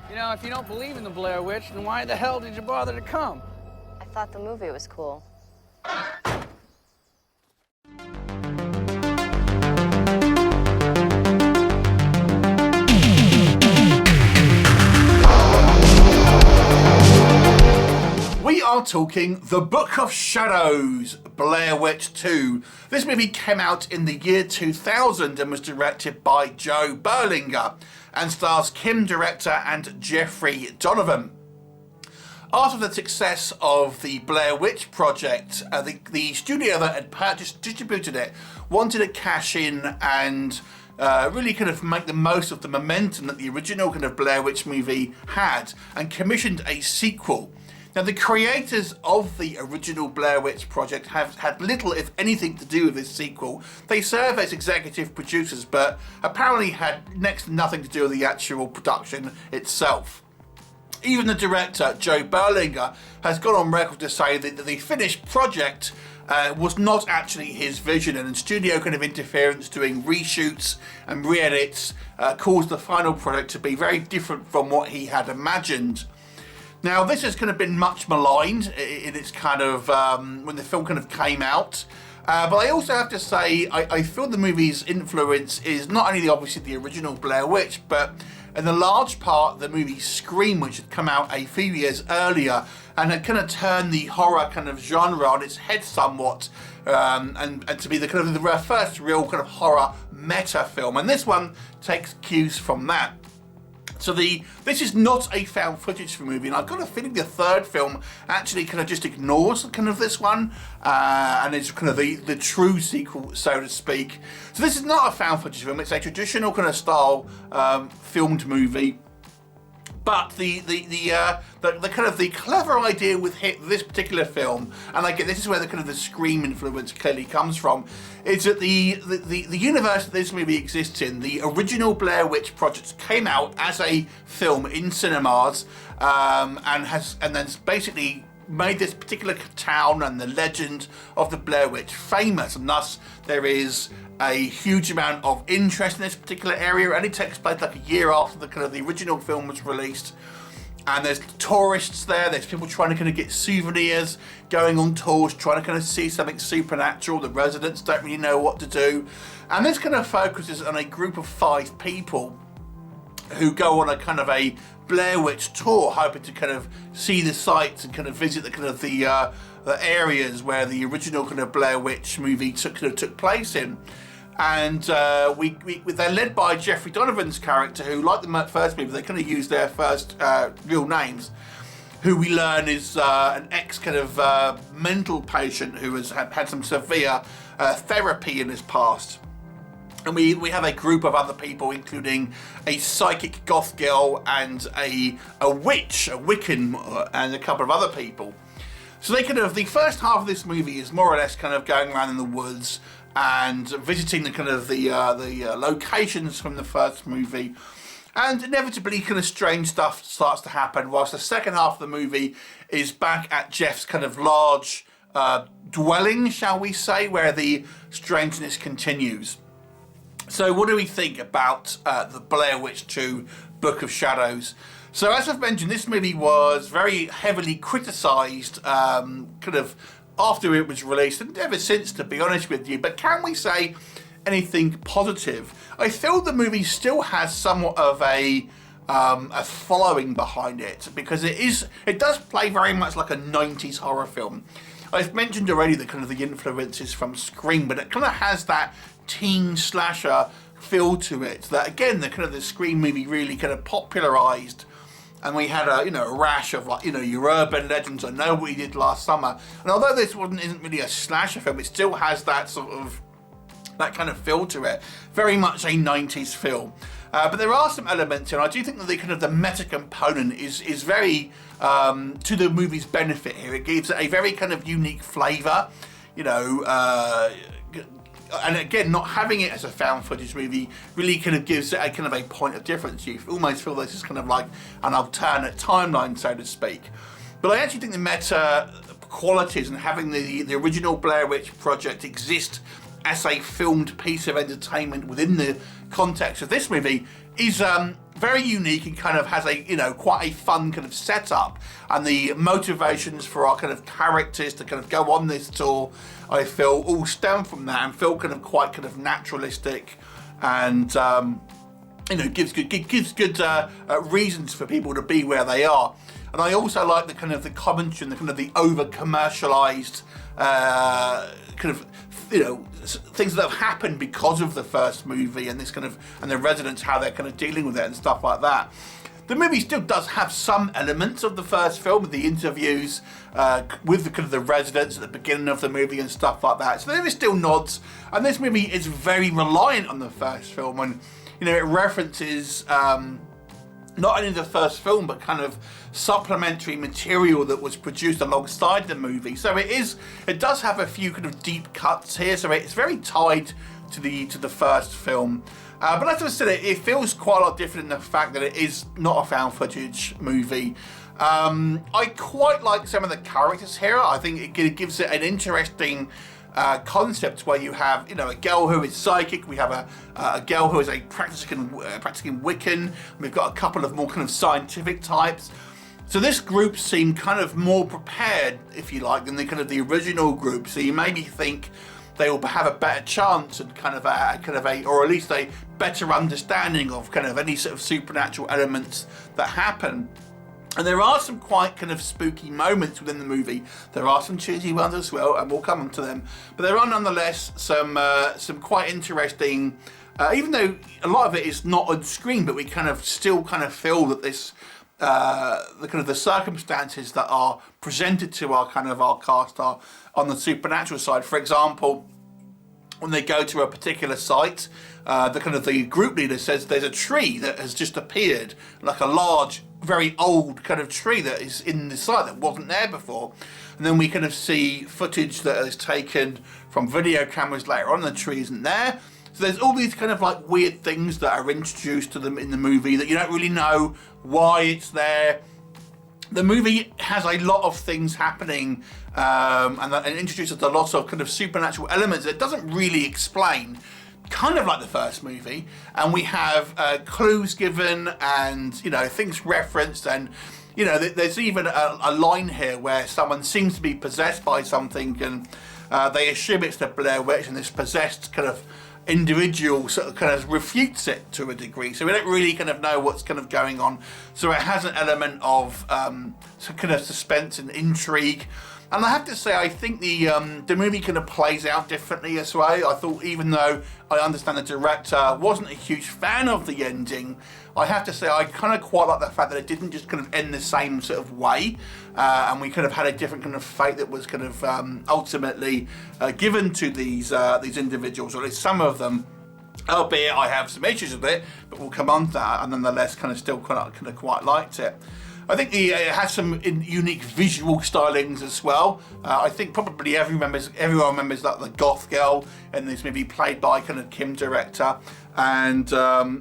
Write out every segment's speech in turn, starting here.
You know, if you don't believe in the Blair Witch, then why the hell did you bother to come? I thought the movie was cool. We are talking The Book of Shadows, Blair Witch 2. This movie came out in the year 2000 and was directed by Joe Berlinger and stars Kim Director and Jeffrey Donovan. After the success of the Blair Witch Project, the studio that had purchased, distributed it, wanted to cash in and really kind of make the most of the momentum that the original kind of Blair Witch movie had, and commissioned a sequel. Now, the creators of the original Blair Witch Project have had little, if anything, to do with this sequel. They serve as executive producers, but apparently had next to nothing to do with the actual production itself. Even the director, Joe Berlinger, has gone on record to say that the finished project was not actually his vision, and studio kind of interference doing reshoots and re-edits caused the final product to be very different from what he had imagined. Now, this has kind of been much maligned in its kind of, when the film kind of came out. But I also have to say, I feel the movie's influence is not only obviously the original Blair Witch, but in a large part the movie Scream, which had come out a few years earlier and had kind of turned the horror kind of genre on its head somewhat, and to be the kind of the first real kind of horror meta film. And this one takes cues from that. So this is not a found footage movie, and I've got a feeling the third film actually kind of just ignores kind of this one, and it's kind of the true sequel, so to speak. So this is not a found footage film; it's a traditional kind of style filmed movie. But the kind of the clever idea with this particular film, and I get this is where the kind of the Scream influence clearly comes from, is that the universe that this movie exists in, the original Blair Witch Project, came out as a film in cinemas, and then basically made this particular town and the legend of the Blair Witch famous, and thus there is a huge amount of interest in this particular area. It only takes place like a year after the kind of the original film was released, and there's tourists there, there's people trying to kind of get souvenirs, going on tours, trying to kind of see something supernatural. The residents don't really know what to do, and this kind of focuses on a group of 5 people who go on a kind of a Blair Witch tour, hoping to kind of see the sights and kind of visit the kind of the areas where the original kind of Blair Witch movie took place in. And they're led by Jeffrey Donovan's character, who, like the first movie, they kind of use their first real names, who we learn is an ex kind of mental patient who has had some severe therapy in his past. And we have a group of other people, including a psychic goth girl and a witch, a Wiccan, and a couple of other people. So they kind of, the first half of this movie is more or less kind of going around in the woods and visiting the kind of the locations from the first movie, and inevitably kind of strange stuff starts to happen, whilst the second half of the movie is back at Jeff's kind of large dwelling, shall we say, where the strangeness continues. So what do we think about the Blair Witch 2 Book of Shadows? So as I've mentioned, this movie was very heavily criticised kind of after it was released, and ever since, to be honest with you. But can we say anything positive? I feel the movie still has somewhat of a following behind it, because it does play very much like a 90s horror film. I've mentioned already the kind of the influences from Scream, but it kind of has that teen slasher feel to it that, again, the kind of the Scream movie really kind of popularized. And we had a rash of, like, your urban legends. I Know What You Did Last Summer. And although this isn't really a slasher film, it still has that sort of, that kind of feel to it. Very much a 90s film. But there are some elements, and I do think that the kind of the meta component is very to the movie's benefit here. It gives it a very kind of unique flavour, and again, not having it as a found footage movie really kind of gives it a kind of a point of difference. You almost feel this is kind of like an alternate timeline, so to speak. But I actually think the meta qualities and having the original Blair Witch Project exist as a filmed piece of entertainment within the context of this movie is very unique and kind of has a, you know, quite a fun kind of setup, and the motivations for our kind of characters to kind of go on this tour, I feel, all stem from that and feel kind of quite kind of naturalistic, and you know, gives good reasons for people to be where they are. And I also like the kind of the commentary and the kind of the over commercialized kind of, you know, things that have happened because of the first movie, and this kind of, and the residents, how they're kind of dealing with it and stuff like that. The movie still does have some elements of the first film, with the interviews with the kind of the residents at the beginning of the movie and stuff like that. So there is still nods, and this movie is very reliant on the first film, and, you know, it references not only the first film, but kind of supplementary material that was produced alongside the movie. So it does have a few kind of deep cuts here, so it's very tied to the first film. But as I said, it feels quite a lot different in the fact that it is not a found footage movie. I quite like some of the characters here. I think it gives it an interesting concept where you have, you know, a girl who is psychic, we have a girl who is a practicing Wiccan, we've got a couple of more kind of scientific types. So this group seemed kind of more prepared, if you like, than the kind of the original group. So you maybe think they will have a better chance and kind of a, or at least a better understanding of kind of any sort of supernatural elements that happen. And there are some quite kind of spooky moments within the movie. There are some cheesy ones as well, and we'll come on to them. But there are nonetheless some quite interesting, even though a lot of it is not on screen, but we kind of still kind of feel that this, the kind of the circumstances that are presented to our cast are on the supernatural side. For example, when they go to a particular site, the group leader says there's a tree that has just appeared, like a large, very old kind of tree that is in the site that wasn't there before. And then we kind of see footage that is taken from video cameras later on, the tree isn't there. So there's all these kind of like weird things that are introduced to them in the movie that you don't really know why it's there. The movie has a lot of things happening and introduces a lot of kind of supernatural elements that it doesn't really explain, kind of like the first movie. And we have clues given and, you know, things referenced, and, you know, there's even a line here where someone seems to be possessed by something, and they assume it's the Blair Witch, and this possessed kind of individual sort of kind of refutes it to a degree, so we don't really kind of know what's kind of going on. So it has an element of some kind of suspense and intrigue, and I have to say, I think the movie kind of plays out differently as well. I thought, even though I understand the director wasn't a huge fan of the ending, I have to say I kind of quite like the fact that it didn't just kind of end the same sort of way, and we kind of had a different kind of fate that was kind of ultimately given to these individuals, or at least some of them. Albeit I have some issues with it, but we'll come on to that. And nonetheless, kind of still kind of quite liked it. I think it has some unique visual stylings as well. I think probably everyone remembers that the goth girl in this movie, played by kind of Kim Director, and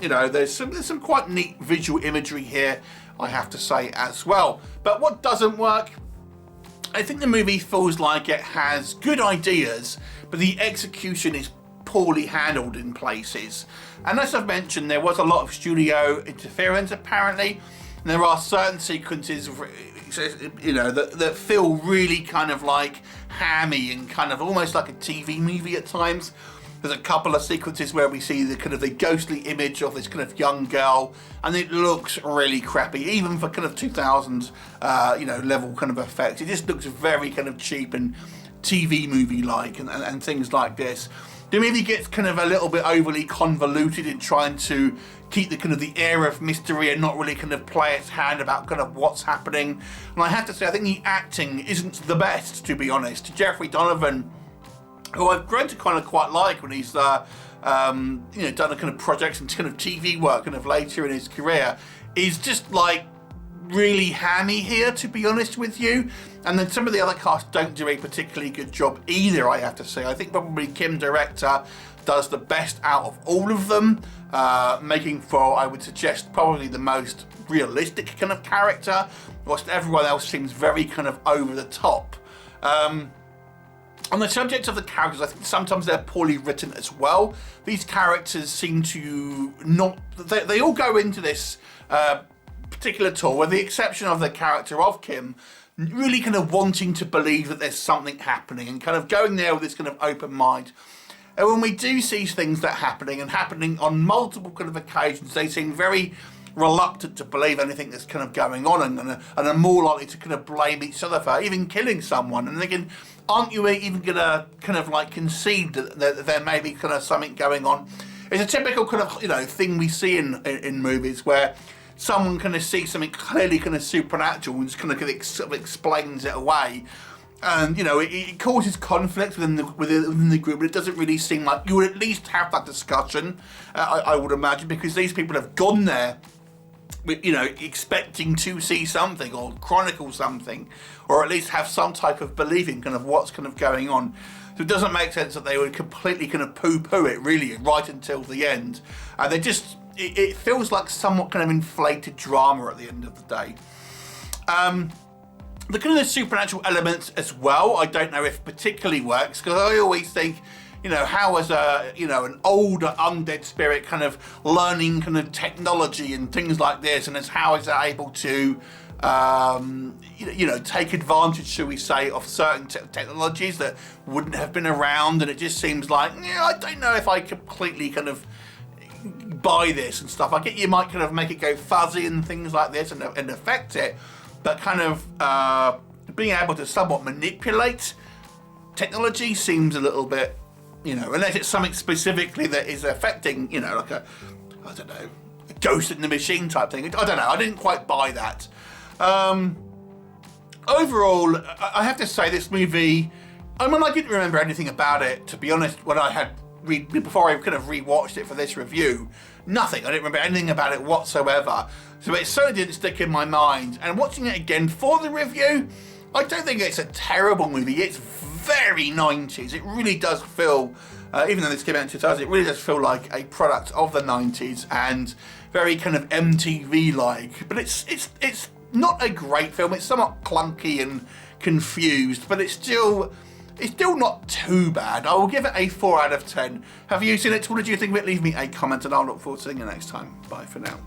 you know, there's some quite neat visual imagery here, I have to say as well. But what doesn't work, I think the movie feels like it has good ideas, but the execution is poorly handled in places. And as I've mentioned, there was a lot of studio interference apparently. And there are certain sequences, you know, that feel really kind of like hammy and kind of almost like a TV movie at times. There's a couple of sequences where we see the kind of the ghostly image of this kind of young girl, and it looks really crappy, even for kind of 2000s, you know, level kind of effects. It just looks very kind of cheap and TV movie-like, and things like this. The movie gets kind of a little bit overly convoluted in trying to keep the kind of the air of mystery and not really kind of play its hand about kind of what's happening. And I have to say, I think the acting isn't the best, to be honest. Jeffrey Donovan, who I've grown to kind of quite like when he's you know, done a kind of projects and kind of TV work kind of later in his career, is just like really hammy here, to be honest with you. And then some of the other cast don't do a particularly good job either, I have to say. I think probably Kim Director does the best out of all of them, making for, I would suggest, probably the most realistic kind of character, whilst everyone else seems very kind of over the top. I On the subject of the characters, I think sometimes they're poorly written as well. These characters seem to not... They all go into this particular tour, with the exception of the character of Kim, really kind of wanting to believe that there's something happening and kind of going there with this kind of open mind. And when we do see things that are happening on multiple kind of occasions, they seem very reluctant to believe anything that's kind of going on, and are more likely to kind of blame each other for even killing someone. And thinking, aren't you even going to kind of like concede that there may be kind of something going on? It's a typical kind of, you know, thing we see in movies where someone kind of sees something clearly kind of supernatural and just kind of sort of explains it away. And, you know, it causes conflict within the group, but it doesn't really seem like you would at least have that discussion, I would imagine, because these people have gone there, you know, expecting to see something or chronicle something, or at least have some type of belief in kind of what's kind of going on. So it doesn't make sense that they would completely kind of poo-poo it, really, right until the end. And they just, it feels like somewhat kind of inflated drama at the end of the day. The kind of the supernatural elements as well, I don't know if particularly works, because I always think, you know, how is an older undead spirit kind of learning kind of technology and things like this, and how is it able to, you know, take advantage, shall we say, of certain technologies that wouldn't have been around? And it just seems like, yeah, I don't know if I completely kind of buy this and stuff. I get you might kind of make it go fuzzy and things like this and affect it, but kind of being able to somewhat manipulate technology seems a little bit, you know, unless it's something specifically that is affecting, you know, like a ghost in the machine type thing. I don't know, I didn't quite buy that. Overall, I have to say this movie, I mean, I didn't remember anything about it, to be honest, when I had before I kind of rewatched it for this review. Nothing, I didn't remember anything about it whatsoever. So it certainly didn't stick in my mind. And watching it again for the review, I don't think it's a terrible movie. It's very 90s. It really does feel, even though this came out in 2000, it really does feel like a product of the 90s and very kind of MTV-like. But it's not a great film. It's somewhat clunky and confused, but it's still not too bad. I will give it a 4 out of 10. Have you seen it? What did you think of it? Leave me a comment and I'll look forward to seeing you next time. Bye for now.